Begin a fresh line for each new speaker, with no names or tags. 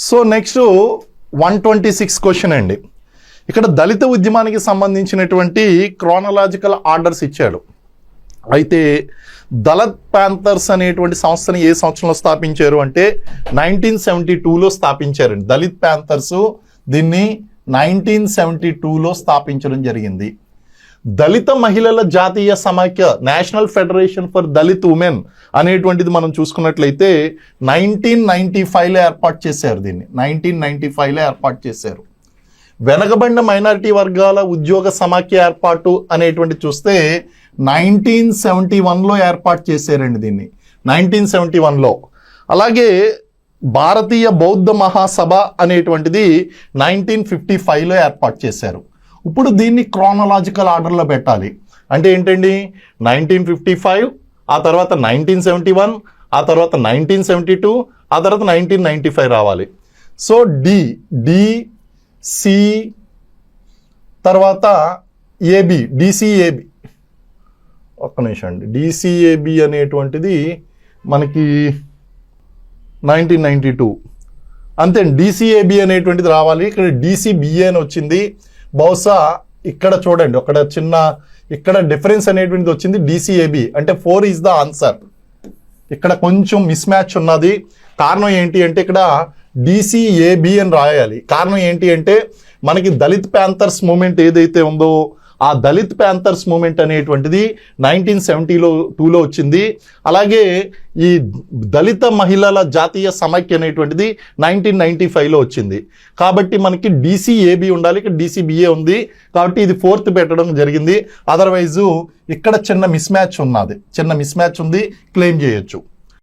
So next 126 question అండి. ఇక్కడ దళిత ఉద్యమానికి సంబంధించినటువంటి క్రోనలాజికల్ ఆర్డర్స్ ఇచ్చాడు. అయితే దళిత్ ప్యాంథర్స్ అనేటువంటి సంస్థని ఏ సంవత్సరంలో స్థాపించారు అంటే 1972లో స్థాపించారండి. దళిత్ ప్యాంథర్స్ దీన్ని 1972లో స్థాపించడం జరిగింది. దళిత మహిళల జాతీయ సమాఖ్య national federation for Dalit women అనేటువంటిది మనం చూసుకున్నట్లయితే 1995లో ఏర్పాటు చేశారు. దీన్ని 1995లో ఏర్పాటు చేశారు. వెనకబడిన మైనారిటీ వర్గాల ఉద్యోగ సమాఖ్య ఏర్పాటు అనేటువంటి చూస్తే 1971లో ఏర్పాటు చేశారండి దీన్ని 1971లో. అలాగే భారతీయ బౌద్ధ మహాసభ అనేటువంటిది 1955లో ఏర్పాటు చేశారు. ఇప్పుడు దీన్ని క్రోనలాజికల్ ఆర్డర్లో పెట్టాలి. అంటే ఏంటండి 1955, ఆ తర్వాత 1971, ఆ తర్వాత 1972, ఆ తర్వాత 1995 రావాలి. సో సి తర్వాత ఏబి డిసిఏబి ఒక్క నిమిషం అండి. డిసిఏబి అనేటువంటిది మనకి 1992 అంతే. డిసిఏబి అనేటువంటిది రావాలి. ఇక్కడ డిసిబిఏ అని వచ్చింది. బహుశా ఇక్కడ చూడండి ఒక చిన్న ఇక్కడ డిఫరెన్స్ అనేటువంటిది వచ్చింది. డిసిఏబి అంటే 4 ఈజ్ ద ఆన్సర్. ఇక్కడ కొంచెం మిస్ మ్యాచ్ ఉన్నది. కారణం ఏంటి అంటే ఇక్కడ డిసిఏబి అని రాయాలి. కారణం ఏంటి అంటే మనకి దళిత్ ప్యాంథర్స్ మూమెంట్ ఏదైతే ఉందో ఆ దళిత్ ప్యాంథర్స్ మూమెంట్ అనేటువంటిది 1972లో వచ్చింది. అలాగే ఈ దళిత మహిళల జాతీయ సమైక్య అనేటువంటిది 1995లో వచ్చింది. కాబట్టి మనకి డిసిఏబి ఉండాలి, ఇక్కడ డిసిబిఏ ఉంది. కాబట్టి ఇది 4th పెట్టడం జరిగింది. అదర్వైజు ఇక్కడ చిన్న మిస్ మ్యాచ్ ఉన్నది, చిన్న మిస్ మ్యాచ్ ఉంది, క్లెయిమ్ చేయొచ్చు.